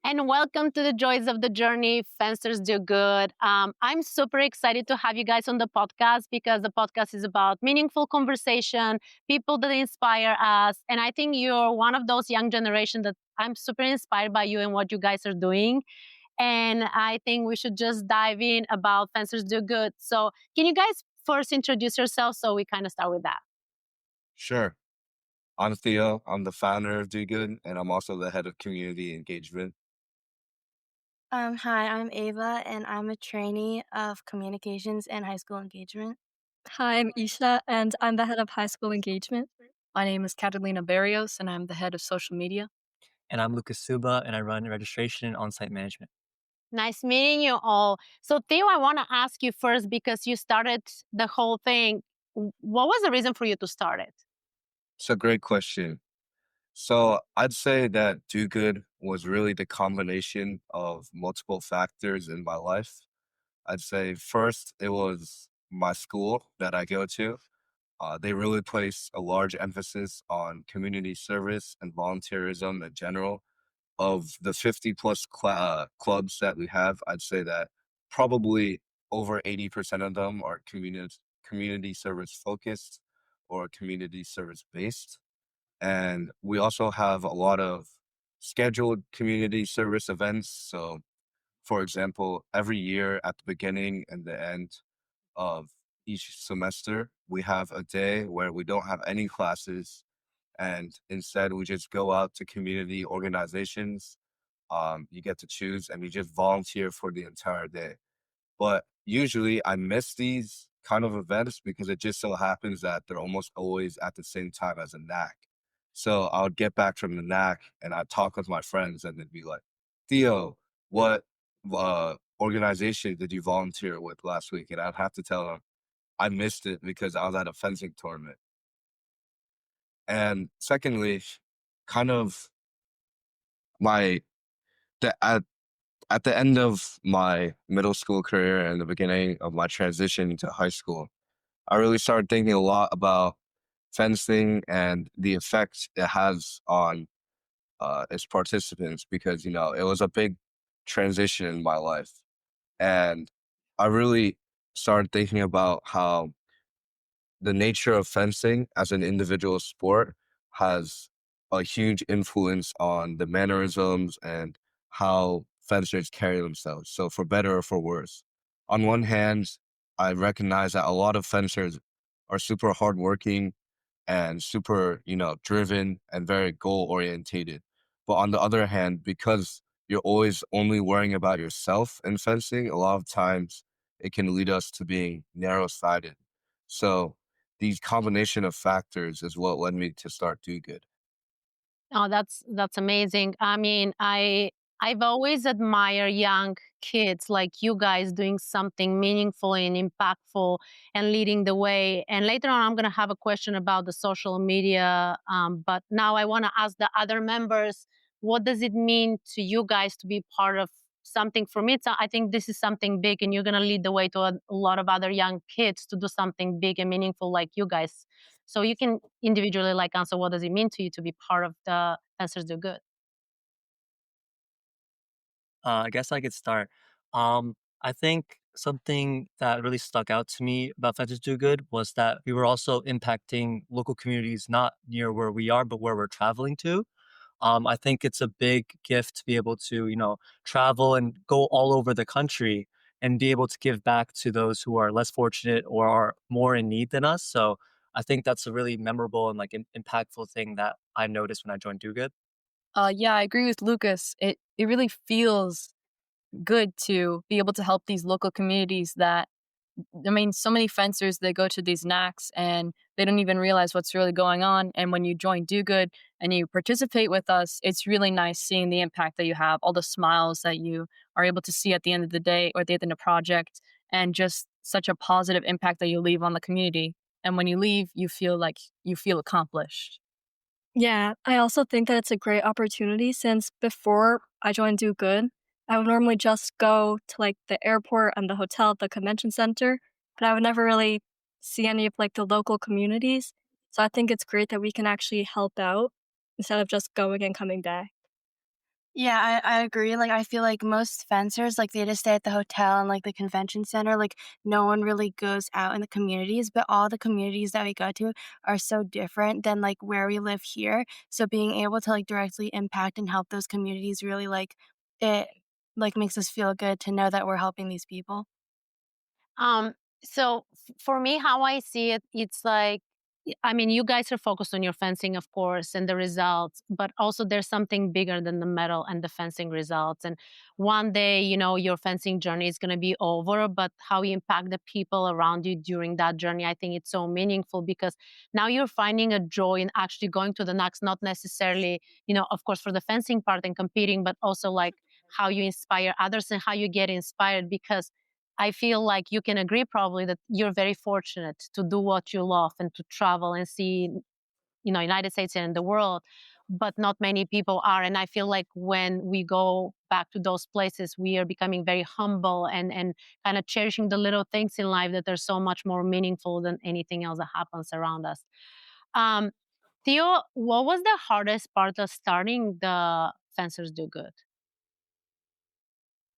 and welcome to the Joys of the Journey. Fencers Do Good. I'm super excited to have you guys on the podcast because the podcast is about meaningful conversation, people that inspire us. And I think you're one of those young generation that I'm super inspired by you and what you guys are doing. And I think we should just dive in about Fencers Do Good. So, can you guys first introduce yourselves so we kind of start with that? Sure. I'm Theo. I'm the founder of Do Good, and I'm also the head of community engagement. Hi, I'm Ava, and I'm a trainee of communications and high school engagement. Hi, I'm Isha, and I'm the head of high school engagement. My name is Catalina Barrios, and I'm the head of social media. And I'm Lucas Suba, and I run registration and on-site management. Nice meeting you all. So, Theo, I want to ask you first because you started the whole thing. What was the reason for you to start it? It's a great question. So I'd say that Do Good was really the combination of multiple factors in my life. I'd say first, it was my school that I go to. They really place a large emphasis on community service and volunteerism in general. Of the 50 plus clubs that we have, I'd say that probably over 80% of them are community service focused or community service based. And we also have a lot of scheduled community service events. So, for example, every year at the beginning and the end of each semester, we have a day where we don't have any classes. And instead, we just go out to community organizations. You get to choose and you just volunteer for the entire day. But usually I miss these kind of events because it just so happens that they're almost always at the same time as a knack. So I would get back from the knack and I'd talk with my friends and they'd be like, Theo, what organization did you volunteer with last week? And I'd have to tell them I missed it because I was at a fencing tournament. And secondly, kind of my the at the end of my middle school career and the beginning of my transition to high school, I really started thinking a lot about fencing and the effects it has on its participants because, it was a big transition in my life. And I really started thinking about how the nature of fencing as an individual sport has a huge influence on the mannerisms and how fencers carry themselves. So, for better or for worse. On one hand, I recognize that a lot of fencers are super hardworking and super, driven and very goal orientated. But on the other hand, because you're always only worrying about yourself in fencing, a lot of times it can lead us to being narrow sighted. So, these combination of factors is what led me to start Do Good. Oh, that's amazing. I mean, I've always admired young kids like you guys doing something meaningful and impactful and leading the way. And later on, I'm going to have a question about the social media. But now I want to ask the other members, what does it mean to you guys to be part of something? For me, I think this is something big, and you're going to lead the way to a lot of other young kids to do something big and meaningful like you guys. So you can individually like answer what does it mean to you to be part of the Fencers Do Good. I guess I could start. I think something that really stuck out to me about Fences Do Good was that we were also impacting local communities not near where we are, but where we're traveling to. I think it's a big gift to be able to, travel and go all over the country and be able to give back to those who are less fortunate or are more in need than us. So I think that's a really memorable and like impactful thing that I noticed when I joined Do Good. Yeah, I agree with Lucas. It really feels good to be able to help these local communities that I mean, so many fencers they go to these knacks and they don't even realize what's really going on. And when you join Do Good and you participate with us, it's really nice seeing the impact that you have, all the smiles that you are able to see at the end of the day or at the end of the project, and just such a positive impact that you leave on the community. And when you leave, you feel accomplished. Yeah, I also think that it's a great opportunity since before I joined Do Good, I would normally just go to like the airport and the hotel, the convention center, but I would never really see any of like the local communities. So I think it's great that we can actually help out instead of just going and coming back. Yeah, I agree. Like, I feel like most fencers, like, they just stay at the hotel and, like, the convention center. Like, no one really goes out in the communities, but all the communities that we go to are so different than, like, where we live here. So being able to, like, directly impact and help those communities really, like, it, like, makes us feel good to know that we're helping these people. Um, for me, how I see it, it's like, I mean, you guys are focused on your fencing, of course, and the results, but also there's something bigger than the medal and the fencing results. And one day, your fencing journey is going to be over, but how you impact the people around you during that journey, I think it's so meaningful because now you're finding a joy in actually going to the next, not necessarily, of course, for the fencing part and competing, but also like how you inspire others and how you get inspired because I feel like you can agree probably that you're very fortunate to do what you love and to travel and see, United States and the world, but not many people are. And I feel like when we go back to those places, we are becoming very humble and kind of cherishing the little things in life that are so much more meaningful than anything else that happens around us. Um, Theo, what was the hardest part of starting the Fencers Do Good?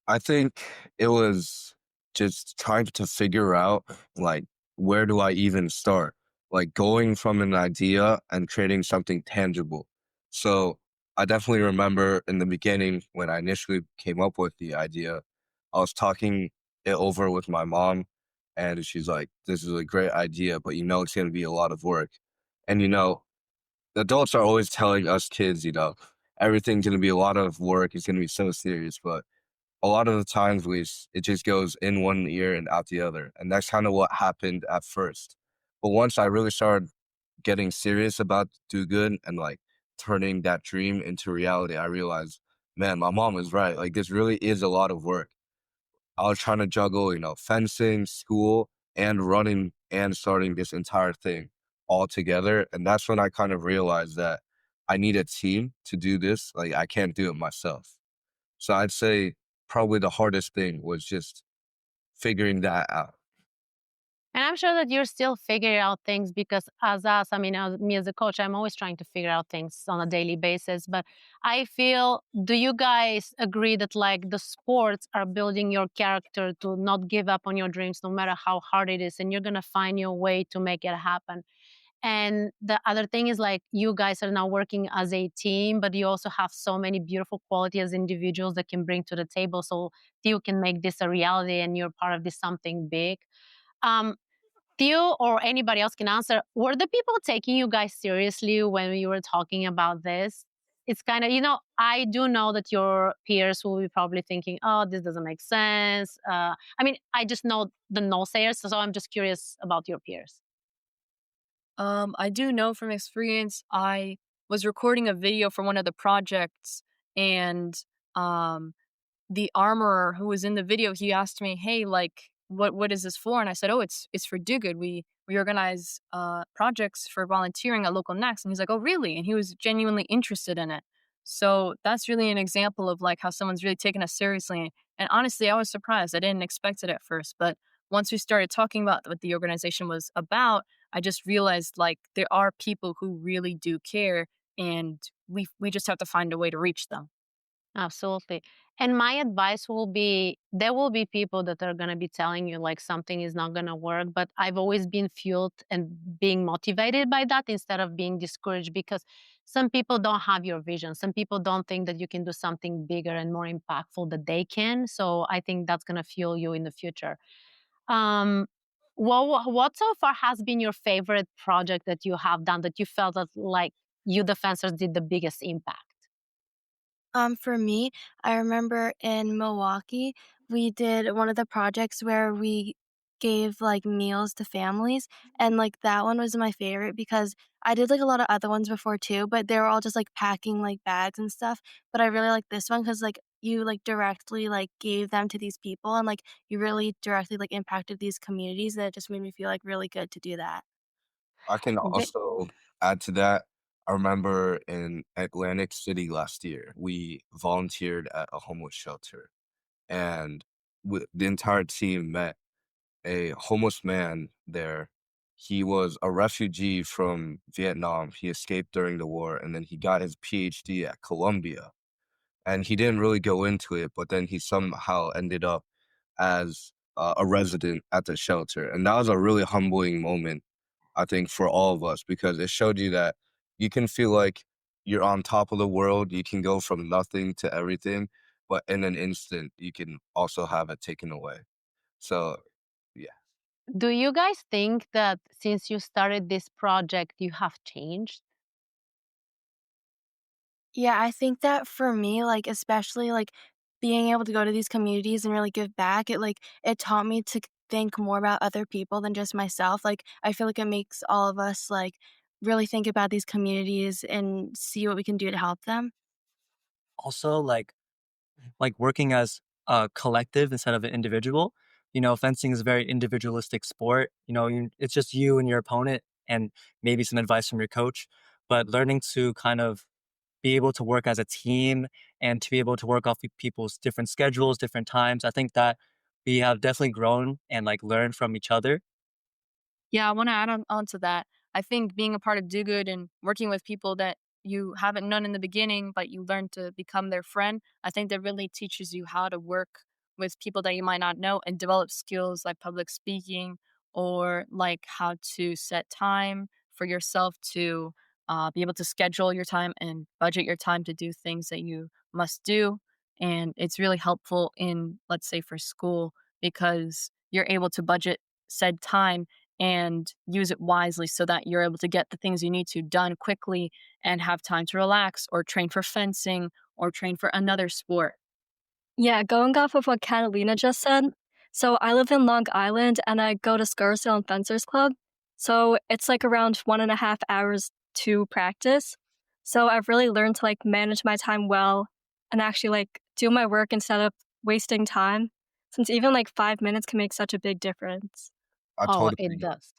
I think it was just trying to figure out like where do I even start? Like going from an idea and creating something tangible. So I definitely remember in the beginning when I initially came up with the idea, I was talking it over with my mom and she's like, this is a great idea, but it's gonna be a lot of work. And the adults are always telling us kids, everything's gonna be a lot of work, it's gonna be so serious, but a lot of the times it just goes in one ear and out the other. And that's kind of what happened at first. But once I really started getting serious about do good and like turning that dream into reality, I realized, man, my mom is right. Like this really is a lot of work. I was trying to juggle, fencing, school, and running and starting this entire thing all together. And that's when I kind of realized that I need a team to do this. Like I can't do it myself. So I'd say probably the hardest thing was just figuring that out. And I'm sure that you're still figuring out things because as us, I mean, as me as a coach, I'm always trying to figure out things on a daily basis. But I feel, do you guys agree that like the sports are building your character to not give up on your dreams no matter how hard it is, and you're gonna find your way to make it happen? And the other thing is like you guys are now working as a team, but you also have so many beautiful qualities as individuals that can bring to the table. So you can make this a reality and you're part of this something big. Um, Theo or anybody else can answer. Were the people taking you guys seriously when you were talking about this? It's kind of, I do know that your peers will be probably thinking, oh, this doesn't make sense. I mean, I just know the no sayers. So I'm just curious about your peers. I do know from experience, I was recording a video for one of the projects, and um, the armorer who was in the video, he asked me, "Hey, like, what is this for?" And I said, "Oh, it's for do good. We organize projects for volunteering at local NACs." And he's like, "Oh, really?" And he was genuinely interested in it. So that's really an example of like how someone's really taken us seriously. And honestly, I was surprised. I didn't expect it at first, but once we started talking about what the organization was about, I just realized like there are people who really do care, and we just have to find a way to reach them. Absolutely. And my advice will be there will be people that are going to be telling you like something is not going to work, but I've always been fueled and being motivated by that instead of being discouraged because some people don't have your vision. Some people don't think that you can do something bigger and more impactful that they can. So I think that's going to fuel you in the future. Um, what so far has been your favorite project that you have done that you felt that like you defenders did the biggest impact? For me, I remember in Milwaukee, we did one of the projects where we gave, like, meals to families, and, like, that one was my favorite because I did, like, a lot of other ones before too, but they were all just, like, packing, like, bags and stuff, but I really like this one because like, you, like, directly, like, gave them to these people and, like, you really directly, like, impacted these communities, that it just made me feel, like, really good to do that. I can also add to that. I remember in Atlantic City last year, we volunteered at a homeless shelter, and the entire team met a homeless man there. He was a refugee from Vietnam. He escaped during the war, and then he got his PhD at Columbia. and he didn't really go into it, but then he somehow ended up as a resident at the shelter. And that was a really humbling moment, I think, for all of us, because it showed you that you can feel like you're on top of the world. You can go from nothing to everything, but in an instant, you can also have it taken away. So, yeah, Do you guys think that since you started this project, you have changed? Yeah, I think that for me, like, especially, like, being able to go to these communities and really give back, it taught me to think more about other people than just myself. Like, I feel like it makes all of us, like, really think about these communities and see what we can do to help them. Also, like working as a collective instead of an individual. You know, fencing is a very individualistic sport. You know, it's just you and your opponent, and maybe some advice from your coach. But learning to kind of be able to work as a team and to be able to work off people's different schedules, different times, I think that we have definitely grown and like learned from each other. Yeah, I want to add on to that. I think being a part of Do Good and working with people that you haven't known in the beginning, but you learn to become their friend, I think that really teaches you how to work with people that you might not know and develop skills like public speaking or like how to set time for yourself to be able to schedule your time and budget your time to do things that you must do. And it's really helpful in, let's say, for school because you're able to budget said time and use it wisely so that you're able to get the things you need to done quickly and have time to relax or train for fencing or train for another sport. Yeah, going off of what Catalina just said. So I live in Long Island and I go to Scarsdale and Fencers Club. So it's like around 1.5 hours to practice. So I've really learned to like manage my time well and actually like do my work instead of wasting time. Since even like 5 minutes can make such a big difference. I Oh, it totally, does.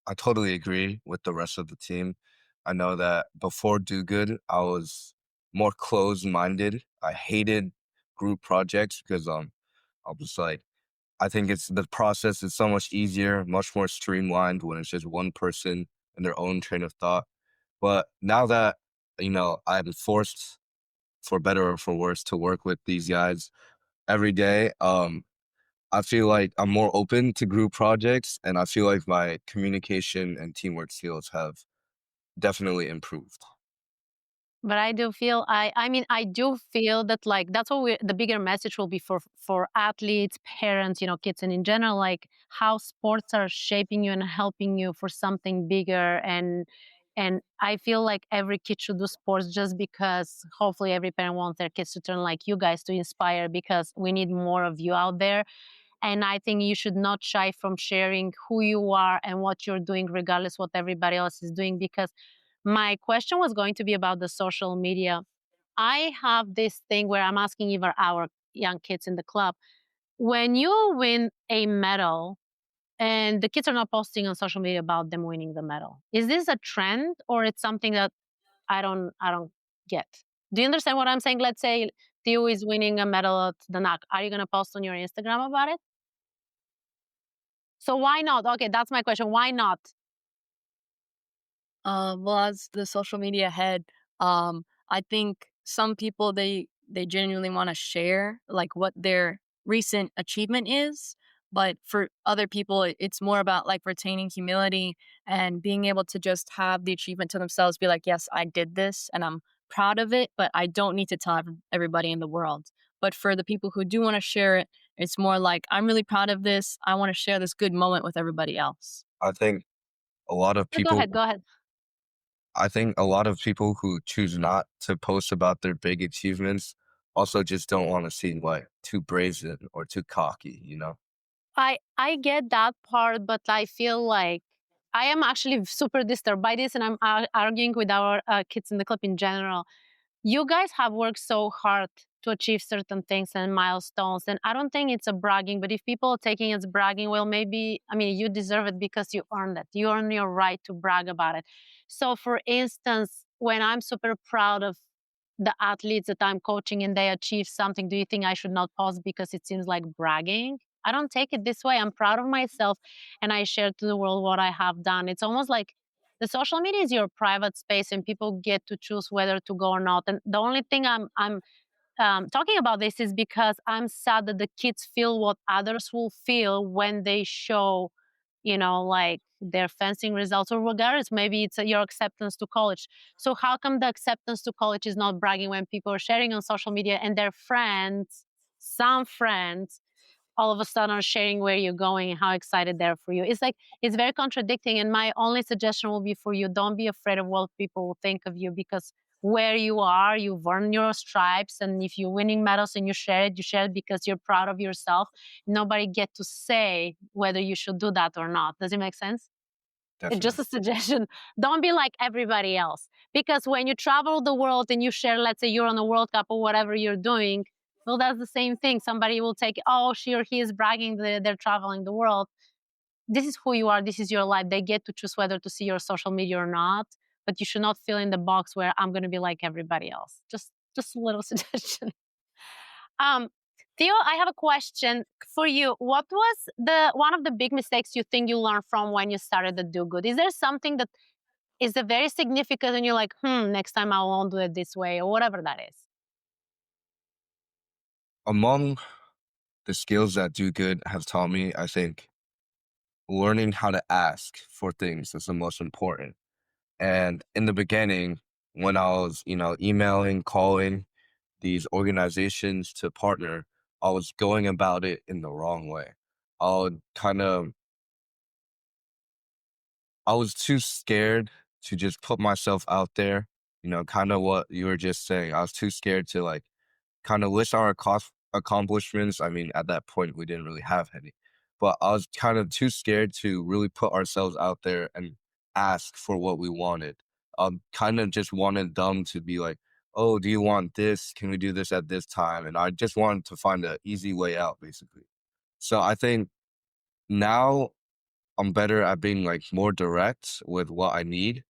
I totally agree with the rest of the team. I know that before Do Good, I was more closed minded. I hated group projects because I was like, I think it's the process is so much easier, much more streamlined when it's just one person and their own train of thought. But now that, I'm forced for better or for worse to work with these guys every day, I feel like I'm more open to group projects and I feel like my communication and teamwork skills have definitely improved. But I do feel I mean I do feel that like that's what the bigger message will be for athletes, parents, kids and in general, like how sports are shaping you and helping you for something bigger. And I feel like every kid should do sports just because hopefully every parent wants their kids to turn like you guys to inspire because we need more of you out there. And I think you should not shy from sharing who you are and what you're doing regardless what everybody else is doing, because my question was going to be about the social media. I have this thing where I'm asking even our young kids in the club, when you win a medal and the kids are not posting on social media about them winning the medal, is this a trend or it's something that I don't get? Do you understand what I'm saying? Let's say Theo is winning a medal at the NAC. Are you going to post on your Instagram about it? So why not? Okay, that's my question. Why not? Well, as the social media head, I think some people they genuinely want to share like what their recent achievement is, but for other people, it's more about like retaining humility and being able to just have the achievement to themselves. Be like, yes, I did this, and I'm proud of it, but I don't need to tell everybody in the world. But for the people who do want to share it, it's more like I'm really proud of this. I want to share this good moment with everybody else. I think a lot of No, go people ahead. Go ahead. I think a lot of people who choose not to post about their big achievements also just don't want to seem like too brazen or too cocky. I get that part, but I feel like I am actually super disturbed by this, and I'm arguing with our kids in the club in general. You guys have worked so hard to achieve certain things and milestones, and I don't think it's a bragging. But if people are taking it as bragging, well, maybe I mean you deserve it because you earned it. You earn your right to brag about it. So, for instance, when I'm super proud of the athletes that I'm coaching and they achieve something, do you think I should not post because it seems like bragging? I don't take it this way. I'm proud of myself and I share to the world what I have done. It's almost like the social media is your private space and people get to choose whether to go or not. And the only thing I'm talking about this is because I'm sad that the kids feel what others will feel when they show, like their fencing results or regardless. Maybe it's your acceptance to college. So how come the acceptance to college is not bragging when people are sharing on social media and their friends, some friends, all of a sudden are sharing where you're going and how excited they're for you? It's like it's very contradicting. And my only suggestion will be for you: don't be afraid of what people will think of you, because where you are, you've earned your stripes, and if you're winning medals and you share it because you're proud of yourself. Nobody get to say whether you should do that or not. Does it make sense? It's just Definitely. a suggestion. Don't be like everybody else. Because when you travel the world and you share, let's say you're on a World Cup or whatever you're doing, well, that's the same thing. Somebody will take, oh, she or he is bragging that they're traveling the world. This is who you are. This is your life. They get to choose whether to see your social media or not. But you should not fill in the box where I'm going to be like everybody else. Just a little suggestion. Um, Theo, I have a question for you. What was the one of the big mistakes you think you learned from when you started to do good? Is there something that is a very significant and you're like, next time I won't do it this way, or whatever that is? Among the skills that do good have taught me, I think learning how to ask for things is the most important. And in the beginning, when I was, emailing, calling these organizations to partner, I was going about it in the wrong way. I would kind of, I was too scared to just put myself out there, kind of what you were just saying. I was too scared to like kind of list our accomplishments. I mean, at that point, we didn't really have any, but I was kind of too scared to really put ourselves out there and ask for what we wanted. Kind of just wanted them to be like, oh, do you want this? Can we do this at this time? And I just wanted to find an easy way out, basically. So I think now I'm better at being like more direct with what I need,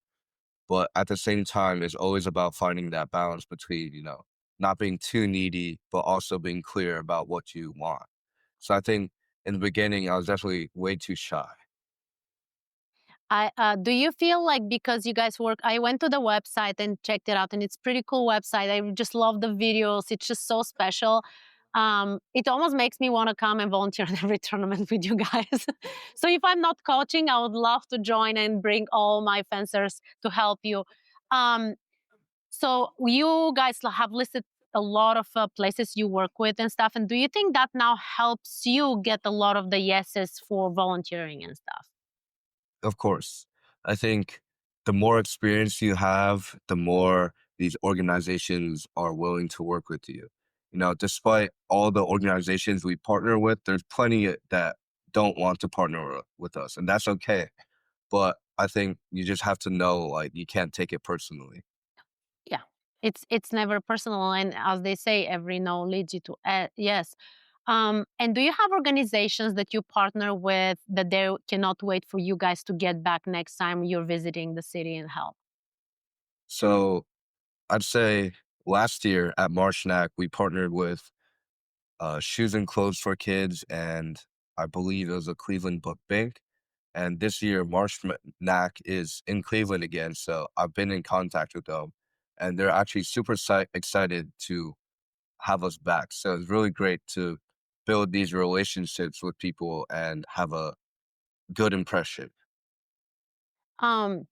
but at the same time, it's always about finding that balance between, not being too needy, but also being clear about what you want. So I think in the beginning, I was definitely way too shy. I do you feel like because you guys work, I went to the website and checked it out, and it's pretty cool website. I just love the videos. It's just so special. It almost makes me want to come and volunteer at every tournament with you guys. So if I'm not coaching, I would love to join and bring all my fencers to help you. Um, so you guys have listed a lot of places you work with and stuff. And do you think that now helps you get a lot of the yeses for volunteering and stuff? Of course, I think the more experience you have, the more these organizations are willing to work with you. Despite all the organizations we partner with, there's plenty that don't want to partner with us, and that's okay. But I think you just have to know, like, you can't take it personally. Yeah, it's never personal, and as they say, every no leads you to yes. And do you have organizations that you partner with that they cannot wait for you guys to get back next time you're visiting the city and help? So I'd say last year at Marshnack, we partnered with Shoes and Clothes for Kids, and I believe it was a Cleveland Book Bank. And this year, Marshnack is in Cleveland again, so I've been in contact with them, and they're actually super excited to have us back. So it's really great to build these relationships with people and have a good impression. Um,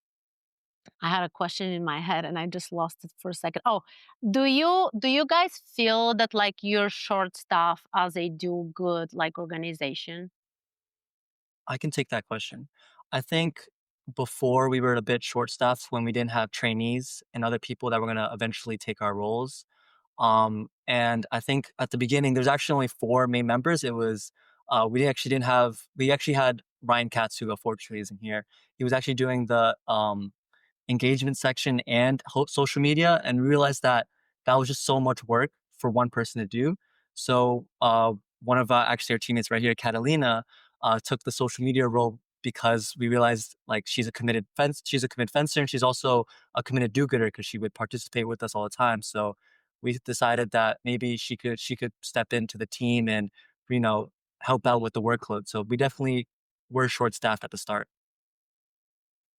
I had a question in my head and I just lost it for a second. Oh, do you guys feel that like you're short staff as a do good like organization? I can take that question. I think before we were a bit short staffed when we didn't have trainees and other people that were going to eventually take our roles. And I think at the beginning, there's actually only four main members. It was, we actually had Ryan Katz, who unfortunately isn't here. He was actually doing the engagement section and social media, and we realized that that was just so much work for one person to do. So one of actually our teammates right here, Catalina, took the social media role because we realized like she's a committed fencer, and she's also a committed do-gooder because she would participate with us all the time. So we decided that maybe she could step into the team and you know help out with the workload. So we definitely were short staffed at the start.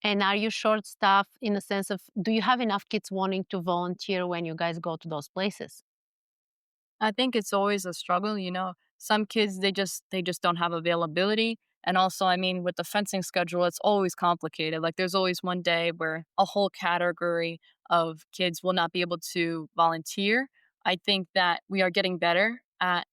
And are you short staffed in the sense of do you have enough kids wanting to volunteer when you guys go to those places? I think it's always a struggle, you know. Some kids they just don't have availability. And also, I mean, with the fencing schedule, it's always complicated. Like there's always one day where a whole category of kids will not be able to volunteer. I think that we are getting better at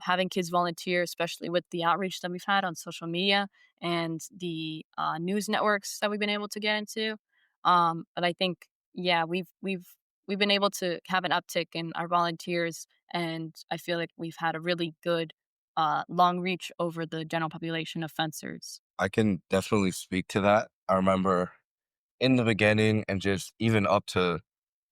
having kids volunteer, especially with the outreach that we've had on social media and the news networks that we've been able to get into. But I think, yeah, we've been able to have an uptick in our volunteers, and I feel like we've had a really good long reach over the general population of fencers. I can definitely speak to that. I remember in the beginning and just even up to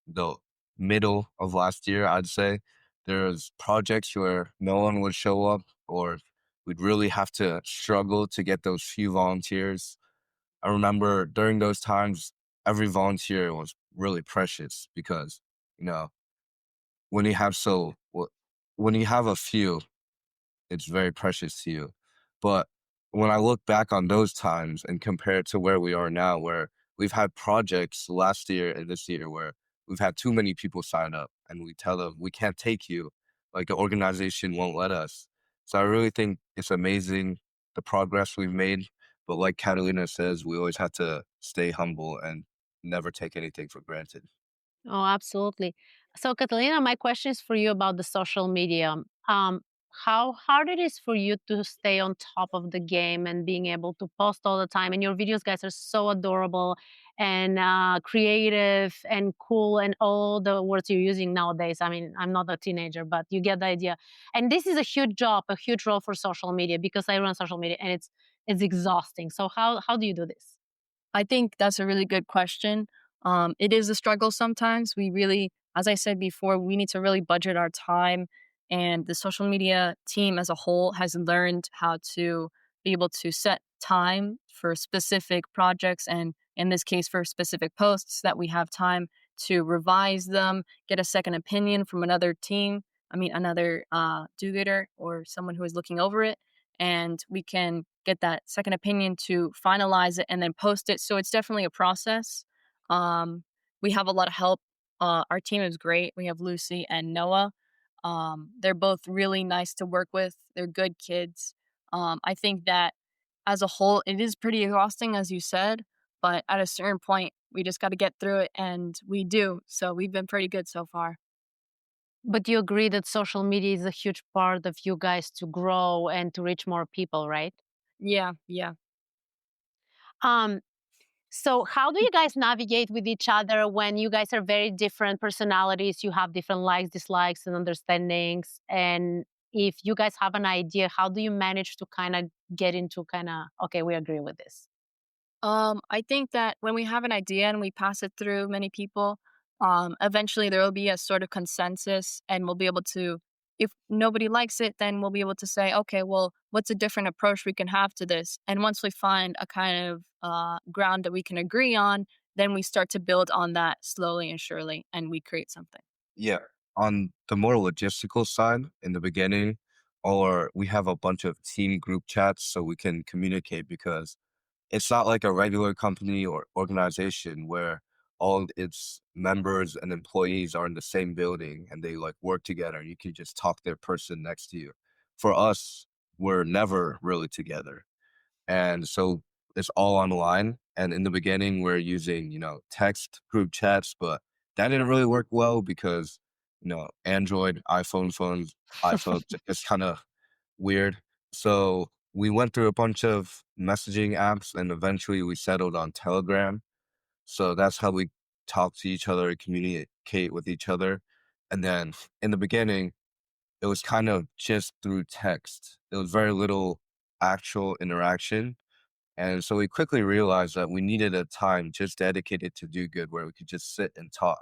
the middle of last year, I'd say there was projects where no one would show up or we'd really have to struggle to get those few volunteers. I remember during those times, every volunteer was really precious because, you know, when you have when you have a few, it's very precious to you. But when I look back on those times and compare it to where we are now, where we've had projects last year and this year where we've had too many people sign up and we tell them we can't take you, like the organization won't let us. So I really think it's amazing the progress we've made. But like Catalina says, we always have to stay humble and never take anything for granted. Oh, absolutely. So, Catalina, my question is for you about the social media. How hard it is for you to stay on top of the game and being able to post all the time? And your videos, guys, are so adorable and creative and cool, and all the words you're using nowadays. I mean, I'm not a teenager, but you get the idea. And this is a huge job, a huge role for social media because I run social media, and it's exhausting. So, how do you do this? I think that's a really good question. It is a struggle sometimes. We really, as I said before, we need to really budget our time. And the social media team as a whole has learned how to be able to set time for specific projects. And in this case, for specific posts, that we have time to revise them, get a second opinion from another team. I mean, another do gooder or someone who is looking over it. And we can get that second opinion to finalize it and then post it. So it's definitely a process. Um, we have a lot of help. Our team is great. We have Lucy and Noah. They're both really nice to work with. They're good kids. I think that as a whole, it is pretty exhausting, as you said, but at a certain point, we just got to get through it, and we do. So we've been pretty good so far. But you agree that social media is a huge part of you guys to grow and to reach more people, right? Yeah, yeah. Um, so how do you guys navigate with each other when you guys are very different personalities? You have different likes, dislikes, and understandings. And if you guys have an idea, how do you manage to kind of get into kind of, okay, we agree with this? I think that when we have an idea and we pass it through many people, eventually there will be a sort of consensus, and we'll be able to, if nobody likes it, then we'll be able to say, okay, well, what's a different approach we can have to this? And once we find a kind of ground that we can agree on, then we start to build on that slowly and surely, and we create something. Yeah. On the more logistical side, in the beginning, or we have a bunch of team group chats so we can communicate because it's not like a regular company or organization where all its members and employees are in the same building and they like work together. You can just talk to the person next to you. For us, we're never really together. And so it's all online. And in the beginning, we're using, text group chats, but that didn't really work well because, Android, iPhones, it's kind of weird. So we went through a bunch of messaging apps and eventually we settled on Telegram. So that's how we talk to each other, communicate with each other. And then in the beginning, it was kind of just through text. There was very little actual interaction. And so we quickly realized that we needed a time just dedicated to do good where we could just sit and talk.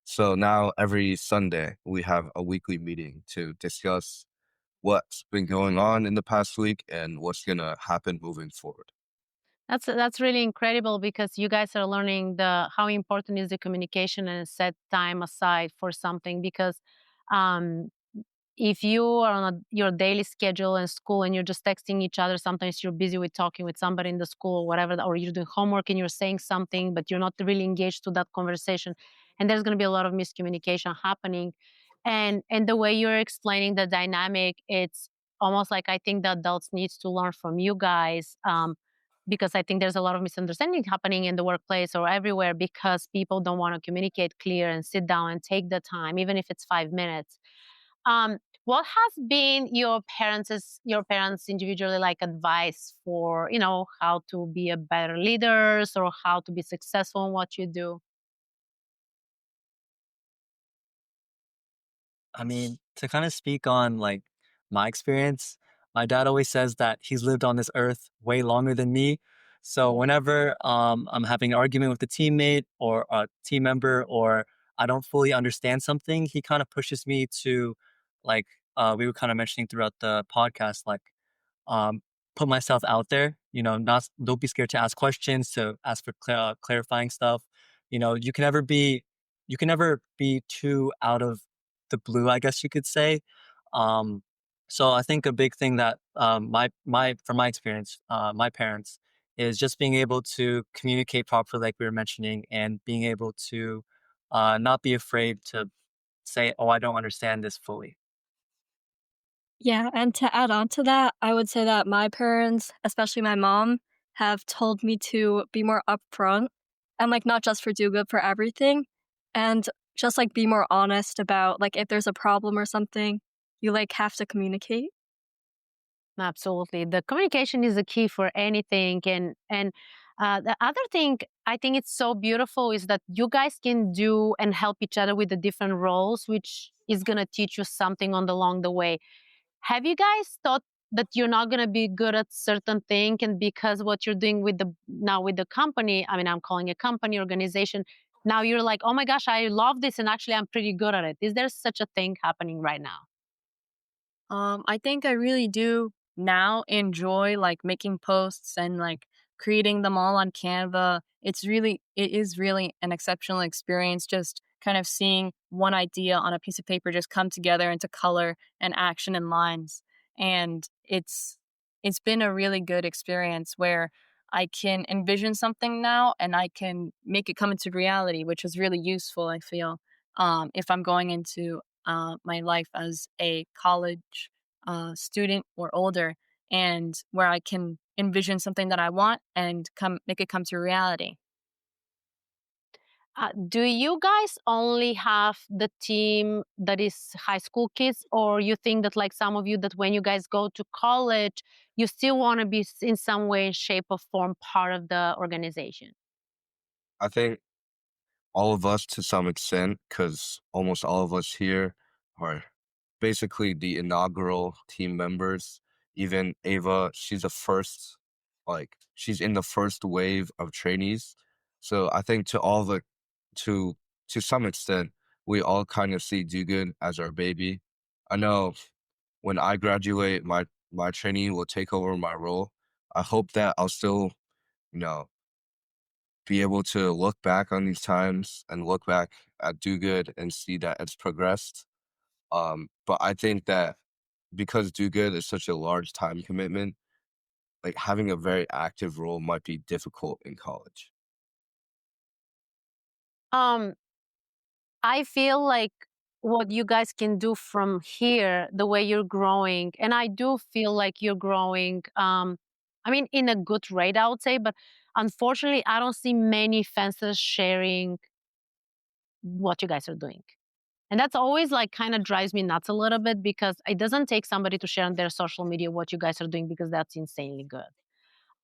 So now every Sunday, we have a weekly meeting to discuss what's been going on in the past week and what's going to happen moving forward. That's really incredible because you guys are learning the how important is the communication and set time aside for something because um, if you are on your daily schedule in school and you're just texting each other, sometimes you're busy with talking with somebody in the school or whatever, or you're doing homework and you're saying something, but you're not really engaged to that conversation. And there's going to be a lot of miscommunication happening. And the way you're explaining the dynamic, it's almost like I think the adults needs to learn from you guys, because I think there's a lot of misunderstanding happening in the workplace or everywhere because people don't want to communicate clear and sit down and take the time, even if it's 5 minutes. What has been your parents individually like advice for how to be a better leaders or how to be successful in what you do? I mean, to kind of speak on like my experience, my dad always says that he's lived on this earth way longer than me. So whenever I'm having an argument with a teammate or a team member, or I don't fully understand something, he kind of pushes me to, like, we were kind of mentioning throughout the podcast, like, um, put myself out there. Not don't be scared to ask questions, to ask for clarifying stuff. You can never be too out of the blue, I guess you could say. Um, so I think a big thing that my from my experience, my parents, is just being able to communicate properly, like we were mentioning, and being able to not be afraid to say, "Oh, I don't understand this fully." Yeah, and to add on to that, I would say that my parents, especially my mom, have told me to be more upfront and like not just for do good for everything and just like be more honest about like if there's a problem or something, you like have to communicate. Absolutely. The communication is the key for anything. And the other thing I think it's so beautiful is that you guys can do and help each other with the different roles, which is going to teach you something on the along the way. Have you guys thought that you're not going to be good at certain thing, and because what you're doing with the company, I mean, I'm calling a company organization, now you're like, oh my gosh, I love this, and actually I'm pretty good at it. Is there such a thing happening right now? I think I really do now enjoy like making posts and like creating them all on Canva. It is really an exceptional experience just kind of seeing one idea on a piece of paper just come together into color and action and lines. And it's been a really good experience where I can envision something now and I can make it come into reality, which is really useful, I feel, if I'm going into my life as a college student or older, and where I can envision something that I want and come make it come to reality. Do you guys only have the team that is high school kids, or you think that like some of you that when you guys go to college, you still want to be in some way, shape, or form part of the organization? I think all of us to some extent, because almost all of us here are basically the inaugural team members. Even Ava, she's the first, like, she's in the first wave of trainees. So I think to to some extent, we all kind of see Do Good as our baby. I know when I graduate, my trainee will take over my role. I hope that I'll still, you know, be able to look back on these times and look back at Do Good and see that it's progressed. But I think that because Do Good is such a large time commitment, like having a very active role might be difficult in college. Um, I feel like what you guys can do from here, the way you're growing, and I do feel like you're growing. I mean, in a good rate, I would say, but unfortunately, I don't see many fences sharing what you guys are doing. And that's always like kind of drives me nuts a little bit because it doesn't take somebody to share on their social media what you guys are doing because that's insanely good.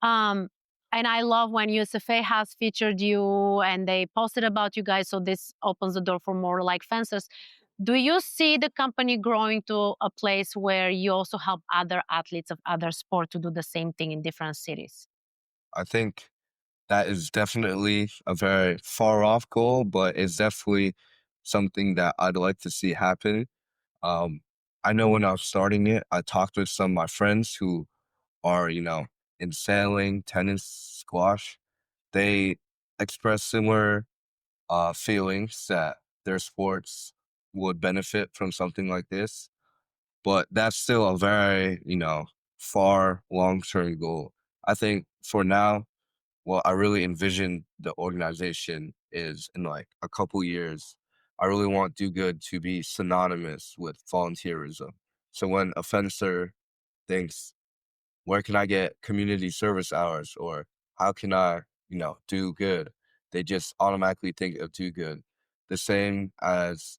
Um, and I love when USFA has featured you and they posted about you guys. So this opens the door for more like fences. Do you see the company growing to a place where you also help other athletes of other sport to do the same thing in different cities? I think that is definitely a very far off goal, but it's definitely something that I'd like to see happen. Um, I know when I was starting it, I talked with some of my friends who are, in sailing, tennis, squash. They express similar feelings that their sports would benefit from something like this. But that's still a very, far long term goal. I think for now, what I really envision the organization is in like a couple years. I really want do good to be synonymous with volunteerism. So when a fencer thinks, where can I get community service hours, or how can I, do good? They just automatically think of do good. The same as,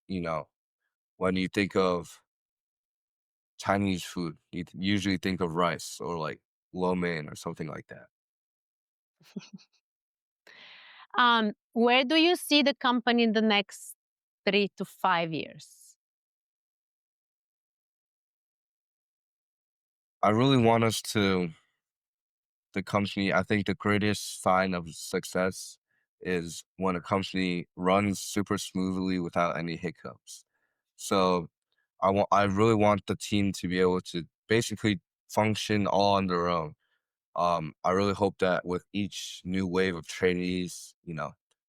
when you think of Chinese food, you usually think of rice or like lo mein or something like that. Where do you see the company in the next 3 to 5 years? I really want us to, the company, I think the greatest sign of success is when a company runs super smoothly without any hiccups. So I really want the team to be able to basically function all on their own. I really hope that with each new wave of trainees,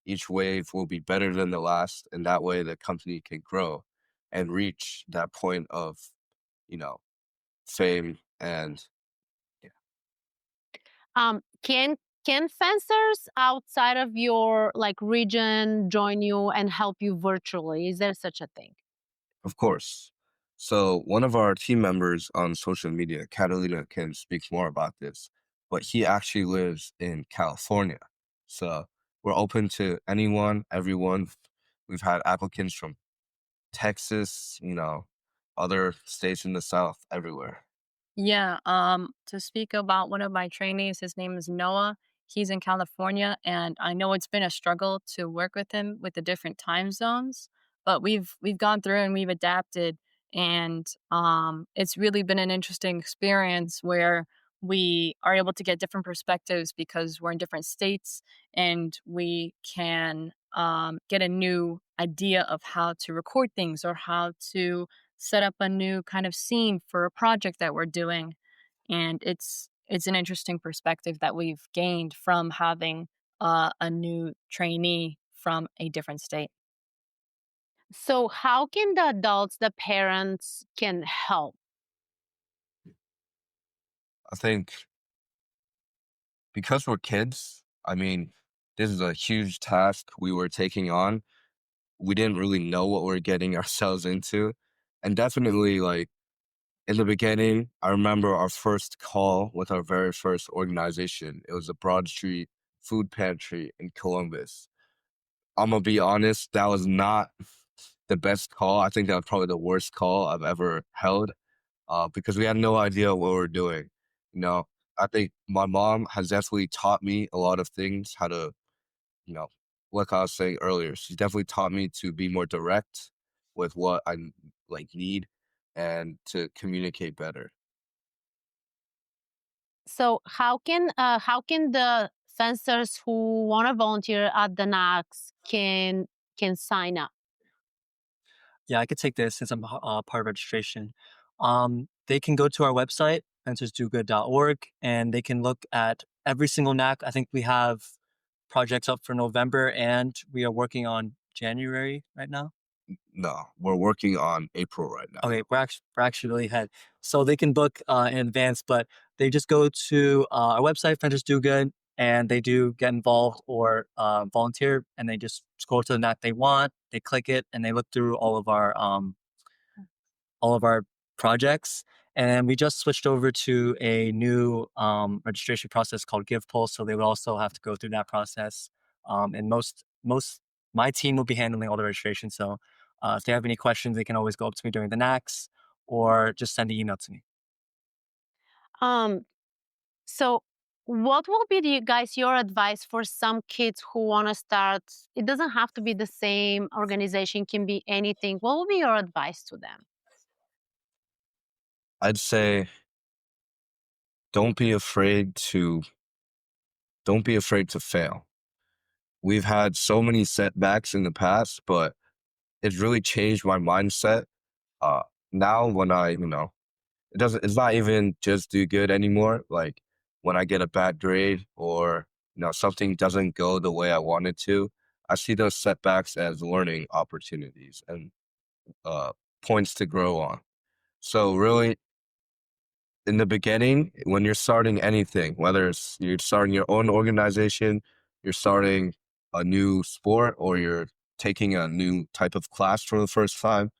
each wave will be better than the last, and that way the company can grow and reach that point of, you know, fame and yeah. Can fencers outside of your like region join you and help you virtually? Is there such a thing? Of course. So one of our team members on social media, Catalina, can speak more about this, but he actually lives in California. So we're open to anyone, everyone. We've had applicants from Texas, other states in the South, everywhere. Yeah, to speak about one of my trainees, his name is Noah. He's in California, and I know it's been a struggle to work with him with the different time zones, but we've gone through and we've adapted, and it's really been an interesting experience where we are able to get different perspectives because we're in different states, and we can get a new idea of how to record things or how to set up a new kind of scene for a project that we're doing, and it's an interesting perspective that we've gained from having a new trainee from a different state. So how can the adults, the parents can help? I think because we're kids, I mean, this is a huge task we were taking on. We didn't really know what we are getting ourselves into. And definitely, like, in the beginning, I remember our first call with our very first organization. It was a Broad Street food pantry in Columbus. I'm gonna be honest, that was not the best call. I think that was probably the worst call I've ever held, because we had no idea what we were doing. You know, I think my mom has definitely taught me a lot of things, how to, you know, like I was saying earlier, she definitely taught me to be more direct with what I need and to communicate better. So how can the fencers who want to volunteer at the NAX can sign up? Yeah, I could take this since I'm part of registration. They can go to our website, fencersdogood.org, and they can look at every single knack. I think we have projects up for November, and we are working on January right now. No, we're working on April right now. Okay, we're actually really ahead. So they can book in advance, but they just go to our website, Fences Do Good, and they do get involved or volunteer, and they just scroll to the knack they want. They click it, and they look through all of our projects. And we just switched over to a new registration process called Give Pulse, so they would also have to go through that process. And most my team will be handling all the registration. So if they have any questions, they can always go up to me during the NACS or just send an email to me. Um, so what will be your advice for some kids who want to start? It doesn't have to be the same organization, can be anything. What will be your advice to them? I'd say don't be afraid to don't be afraid to fail. We've had so many setbacks in the past, but it's really changed my mindset. Uh, Now when it's not even just do good anymore. Like when I get a bad grade or, something doesn't go the way I wanted to, I see those setbacks as learning opportunities and, uh, points to grow on. So really, in the beginning, when you're starting anything, whether it's you're starting your own organization, you're starting a new sport, or you're taking a new type of class for the first time,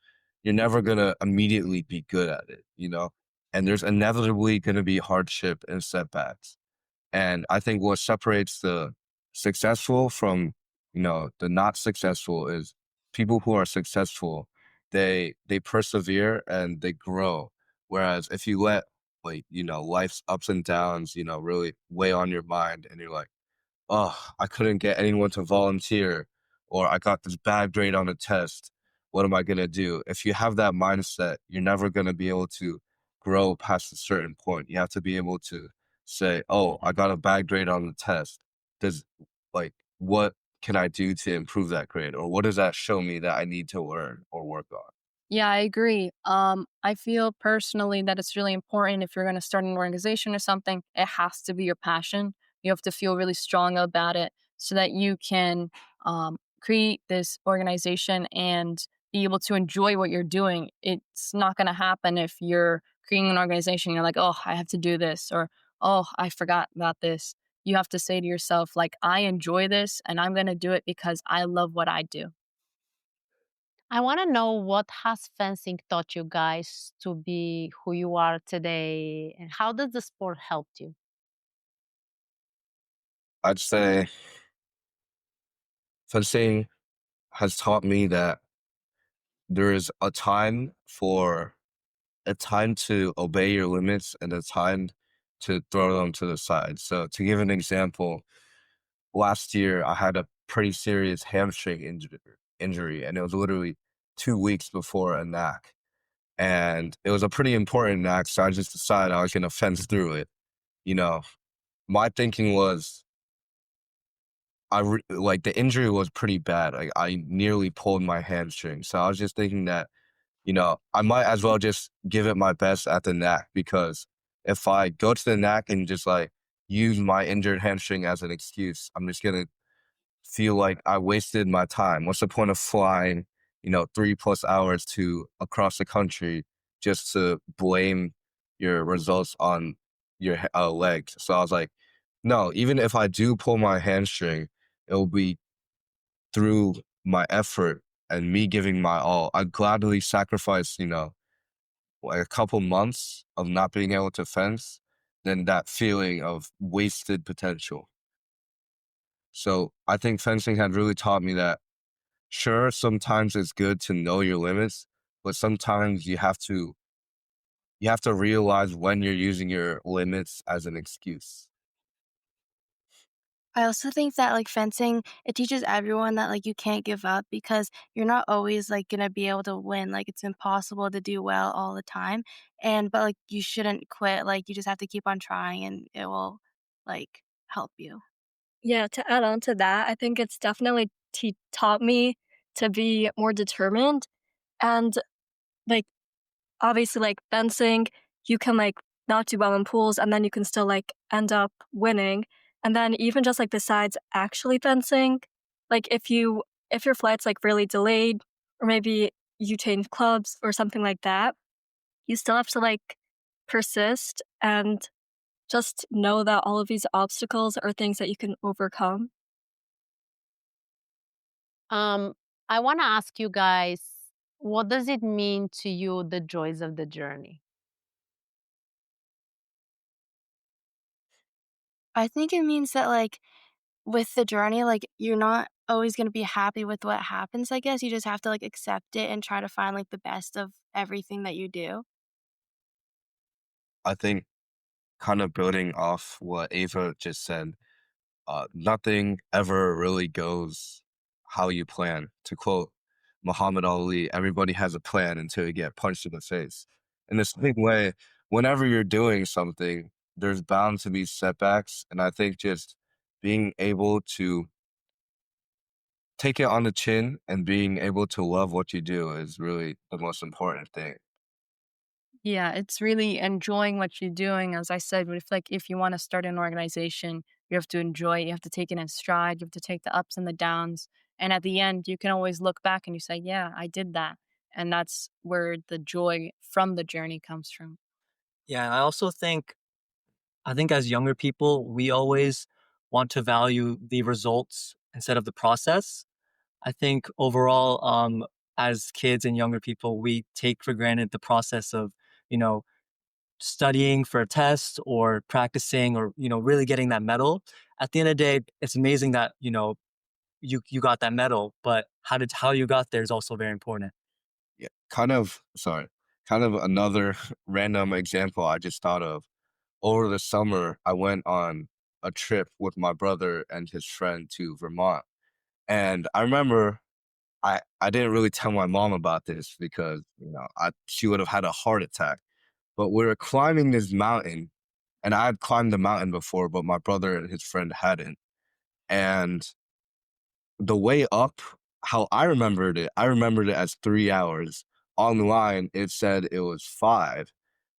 you're never going to immediately be good at it, you know? And there's inevitably going to be hardship and setbacks. And I think what separates the successful from, the not successful is people who are successful, they persevere and they grow. Whereas if you let life's ups and downs, really weigh on your mind and you're like, oh, I couldn't get anyone to volunteer, or I got this bad grade on a test. What am I going to do? If you have that mindset, you're never going to be able to grow past a certain point. You have to be able to say, oh, I got a bad grade on the test. Does what can I do to improve that grade? Or what does that show me that I need to learn or work on? Yeah, I agree. I feel personally that it's really important if you're going to start an organization or something, it has to be your passion. You have to feel really strong about it so that you can create this organization and be able to enjoy what you're doing. It's not going to happen if you're creating an organization, you're like, oh, I have to do this, or oh, I forgot about this. You have to say to yourself, like, I enjoy this and I'm going to do it because I love what I do. I want to know what has fencing taught you guys to be who you are today, and how does the sport help you? I'd say fencing has taught me that there is a time to obey your limits and a time to throw them to the side. So to give an example, last year I had a pretty serious hamstring injury, and it was literally 2 weeks before a knack. And it was a pretty important knack, so I just decided I was going to fence through it. You know, my thinking was, the injury was pretty bad. Like I nearly pulled my hamstring. So I was just thinking that, I might as well just give it my best at the knack, because if I go to the knack and just use my injured hamstring as an excuse, I'm just gonna feel like I wasted my time. What's the point of flying, 3+ hours to across the country just to blame your results on your legs? So I was like, no, even if I do pull my hamstring, it will be through my effort and me giving my all. I'd gladly sacrifice, like a couple months of not being able to fence than that feeling of wasted potential. So I think fencing had really taught me that, sure, sometimes it's good to know your limits, but sometimes you have to realize when you're using your limits as an excuse. I also think that, like, fencing, it teaches everyone that, like, you can't give up because you're not always, like, gonna be able to win, like, it's impossible to do well all the time, but, like, you shouldn't quit, like, you just have to keep on trying and it will, like, help you. Yeah, to add on to that, I think it's definitely taught me to be more determined and, like, obviously, like, fencing, you can, like, not do well in pools, and then you can still, like, end up winning, and then even just, like, besides actually fencing, like, if your flight's, like, really delayed or maybe you change clubs or something like that, you still have to, like, persist and just know that all of these obstacles are things that you can overcome. Um, I want to ask you guys, what does it mean to you, the joys of the journey? I think it means that, like, with the journey, like, you're not always gonna be happy with what happens, I guess, you just have to, like, accept it and try to find, like, the best of everything that you do. I think, kind of building off what Ava just said, nothing ever really goes how you plan. To quote Muhammad Ali, everybody has a plan until you get punched in the face. In the same way, whenever you're doing something, there's bound to be setbacks. And I think just being able to take it on the chin and being able to love what you do is really the most important thing. Yeah, it's really enjoying what you're doing. As I said, if you want to start an organization, you have to enjoy it. You have to take it in stride. You have to take the ups and the downs. And at the end, you can always look back and you say, yeah, I did that. And that's where the joy from the journey comes from. Yeah, I think as younger people, we always want to value the results instead of the process. I think overall, as kids and younger people, we take for granted the process of, you know, studying for a test or practicing or, really getting that medal. At the end of the day, it's amazing that, you got that medal, but how you got there is also very important. Yeah, kind of another random example I just thought of. Over the summer, I went on a trip with my brother and his friend to Vermont. And I remember I didn't really tell my mom about this because, she would have had a heart attack. But we were climbing this mountain, and I had climbed the mountain before, but my brother and his friend hadn't. And the way up, how I remembered it as 3 hours. Online, it said it was 5,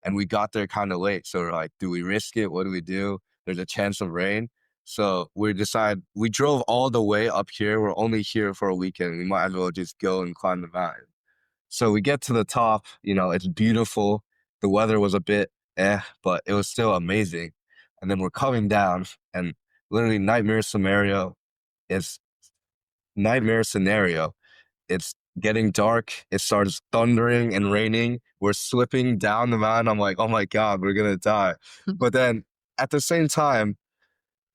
and we got there kind of late. So we're like, do we risk it? What do we do? There's a chance of rain. So we drove all the way up here. We're only here for a weekend. We might as well just go and climb the mountain. So we get to the top, it's beautiful. The weather was a bit but it was still amazing. And then we're coming down, and literally is nightmare scenario. It's getting dark. It starts thundering and raining. We're slipping down the mountain. I'm like, oh my God, we're going to die. But then at the same time,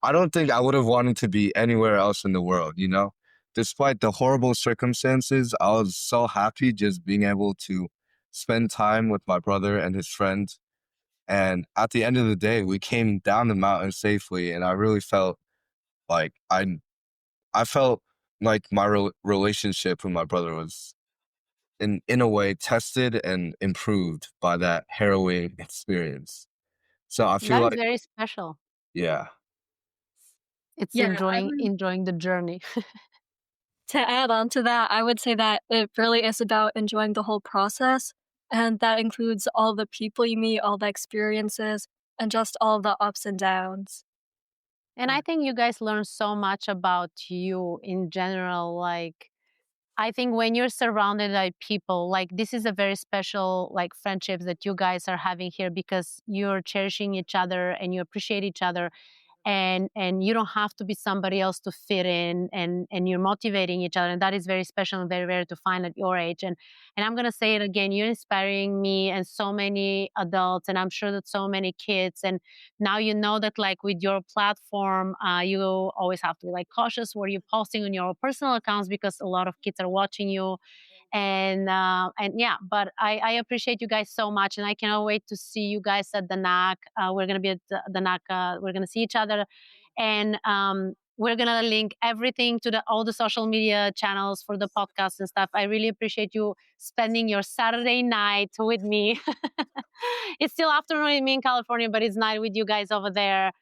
I don't think I would have wanted to be anywhere else in the world. Despite the horrible circumstances, I was so happy just being able to spend time with my brother and his friends. And at the end of the day, we came down the mountain safely, and I really felt like I felt like my relationship with my brother was in a way tested and improved by that harrowing experience. So I feel That is like, very special. yeah, It's Yeah, I enjoying the journey. To add on to that, I would say that it really is about enjoying the whole process, and that includes all the people you meet, all the experiences, and just all the ups and downs. And I think you guys learn so much about you in general. Like, I think when you're surrounded by people, like this is a very special like friendships that you guys are having here because you're cherishing each other and you appreciate each other, and you don't have to be somebody else to fit in, and you're motivating each other, and that is very special and very rare to find at your age. And I'm going to say it again, you're inspiring me and so many adults, and I'm sure that so many kids. And now you know that like with your platform, you always have to be like cautious what you're posting on your personal accounts because a lot of kids are watching you. And yeah, but I appreciate you guys so much, and I cannot wait to see you guys at the NAC. We're gonna be at the NAC. We're gonna see each other, and we're gonna link everything to the all the social media channels for the podcast and stuff. I really appreciate you spending your Saturday night with me. It's still afternoon with me in California, but it's night with you guys over there.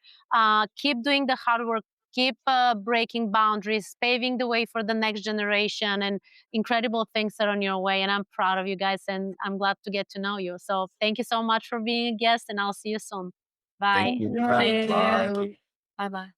Keep doing the hard work. Keep breaking boundaries, paving the way for the next generation, and incredible things are on your way. And I'm proud of you guys, and I'm glad to get to know you. So thank you so much for being a guest, and I'll see you soon. thank Bye. you. Thank Thank you. you. Bye bye.